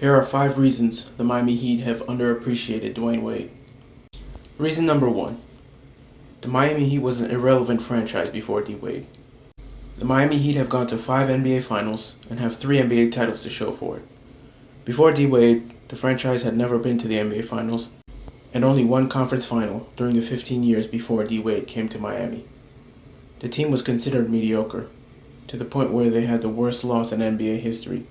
Here are 5 reasons the Miami Heat have underappreciated Dwyane Wade. Reason number 1. The Miami Heat was an irrelevant franchise before D. Wade. The Miami Heat have gone to 5 NBA Finals and have 3 NBA titles to show for it. Before D. Wade, the franchise had never been to the NBA Finals and only one conference final during the 15 years before D. Wade came to Miami. The team was considered mediocre, to the point where they had the worst loss in NBA history,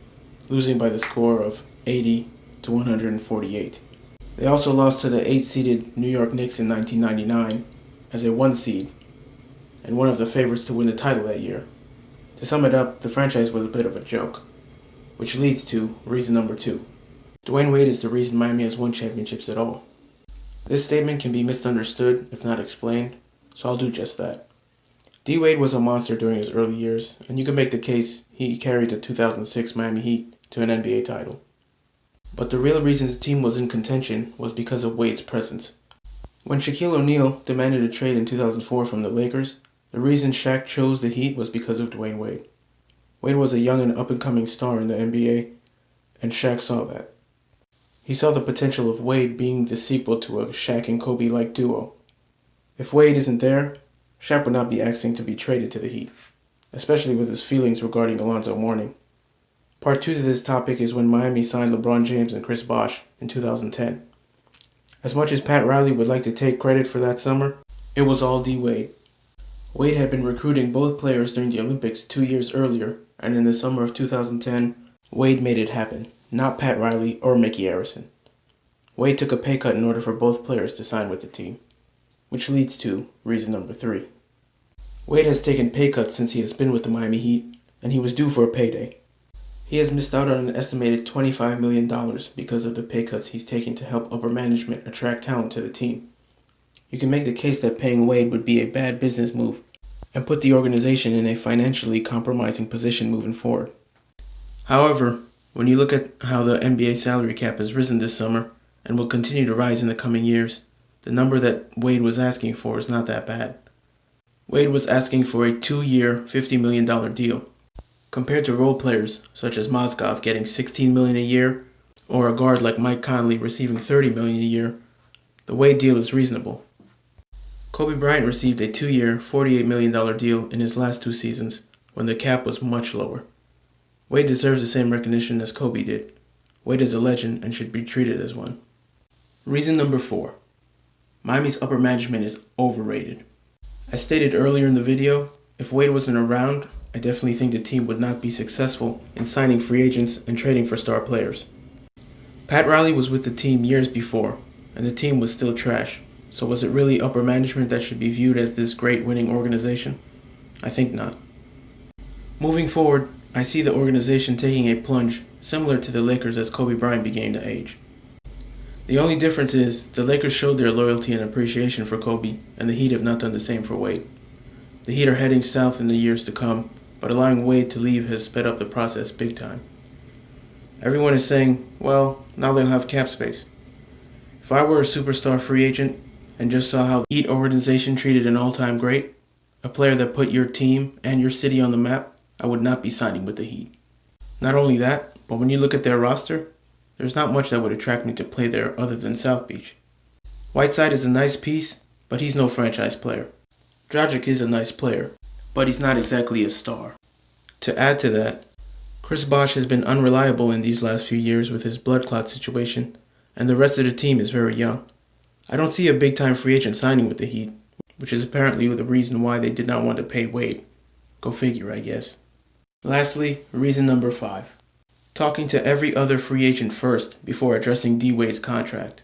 losing by the score of 80-148. They also lost to the 8-seeded New York Knicks in 1999 as a 1 seed and one of the favorites to win the title that year. To sum it up, the franchise was a bit of a joke, which leads to reason number 2. Dwyane Wade is the reason Miami has won championships at all. This statement can be misunderstood if not explained, so I'll do just that. D. Wade was a monster during his early years, and you can make the case he carried the 2006 Miami Heat to an NBA title. But the real reason the team was in contention was because of Wade's presence. When Shaquille O'Neal demanded a trade in 2004 from the Lakers, the reason Shaq chose the Heat was because of Dwyane Wade. Wade was a young and up-and-coming star in the NBA, and Shaq saw that. He saw the potential of Wade being the sequel to a Shaq and Kobe-like duo. If Wade isn't there, Shaq would not be asking to be traded to the Heat, especially with his feelings regarding Alonzo Mourning. Part 2 to this topic is when Miami signed LeBron James and Chris Bosh in 2010. As much as Pat Riley would like to take credit for that summer, it was all D. Wade. Wade had been recruiting both players during the Olympics 2 years earlier, and in the summer of 2010, Wade made it happen, not Pat Riley or Mickey Arison. Wade took a pay cut in order for both players to sign with the team, which leads to reason number 3. Wade has taken pay cuts since he has been with the Miami Heat, and he was due for a payday. He has missed out on an estimated $25 million because of the pay cuts he's taken to help upper management attract talent to the team. You can make the case that paying Wade would be a bad business move and put the organization in a financially compromising position moving forward. However, when you look at how the NBA salary cap has risen this summer and will continue to rise in the coming years, the number that Wade was asking for is not that bad. Wade was asking for a 2-year, $50 million deal. Compared to role players such as Mozgov getting $16 million a year, or a guard like Mike Conley receiving $30 million a year, the Wade deal is reasonable. Kobe Bryant received a 2-year, $48 million deal in his last 2 seasons when the cap was much lower. Wade deserves the same recognition as Kobe did. Wade is a legend and should be treated as one. Reason number 4. Miami's upper management is overrated. As stated earlier in the video, if Wade wasn't around, I definitely think the team would not be successful in signing free agents and trading for star players. Pat Riley was with the team years before, and the team was still trash. So was it really upper management that should be viewed as this great winning organization? I think not. Moving forward, I see the organization taking a plunge similar to the Lakers as Kobe Bryant began to age. The only difference is the Lakers showed their loyalty and appreciation for Kobe, and the Heat have not done the same for Wade. The Heat are heading south in the years to come, but allowing Wade to leave has sped up the process big time. Everyone is saying, well, now they'll have cap space. If I were a superstar free agent and just saw how the Heat organization treated an all-time great, a player that put your team and your city on the map, I would not be signing with the Heat. Not only that, but when you look at their roster, there's not much that would attract me to play there other than South Beach. Whiteside is a nice piece, but he's no franchise player. Dragic is a nice player, but he's not exactly a star. To add to that, Chris Bosh has been unreliable in these last few years with his blood clot situation, and the rest of the team is very young. I don't see a big-time free agent signing with the Heat, which is apparently the reason why they did not want to pay Wade. Go figure, I guess. Lastly, reason number 5. Talking to every other free agent first before addressing D. Wade's contract.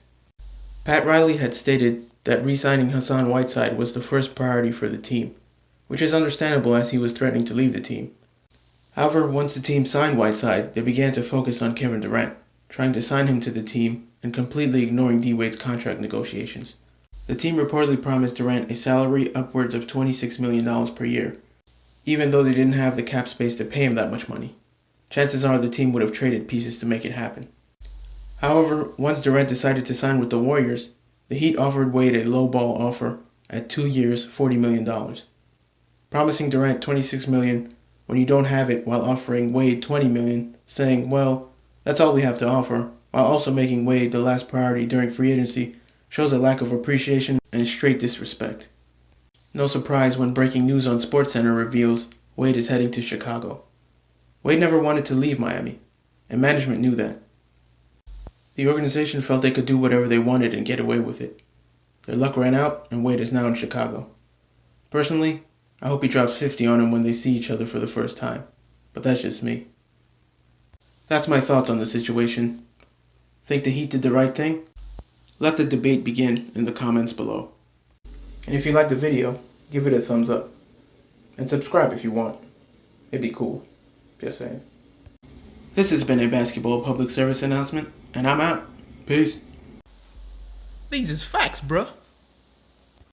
Pat Riley had stated that re-signing Hassan Whiteside was the first priority for the team, which is understandable as he was threatening to leave the team. However, once the team signed Whiteside, they began to focus on Kevin Durant, trying to sign him to the team and completely ignoring D. Wade's contract negotiations. The team reportedly promised Durant a salary upwards of $26 million per year, even though they didn't have the cap space to pay him that much money. Chances are the team would have traded pieces to make it happen. However, once Durant decided to sign with the Warriors, the Heat offered Wade a low-ball offer at 2 years, $40 million. Promising Durant $26 million when you don't have it while offering Wade $20 million, saying, well, That's all we have to offer, while also making Wade the last priority during free agency shows a lack of appreciation and straight disrespect. No surprise when breaking news on SportsCenter reveals Wade is heading to Chicago. Wade never wanted to leave Miami, and management knew that. The organization felt they could do whatever they wanted and get away with it. Their luck ran out, and Wade is now in Chicago. Personally, I hope he drops 50 on him when they see each other for the first time, but that's just me. That's my thoughts on the situation. Think the Heat did the right thing? Let the debate begin in the comments below. And if you like the video, give it a thumbs up. And subscribe if you want. It'd be cool. Just saying. This has been a basketball public service announcement, and I'm out. Peace. These is facts, bruh.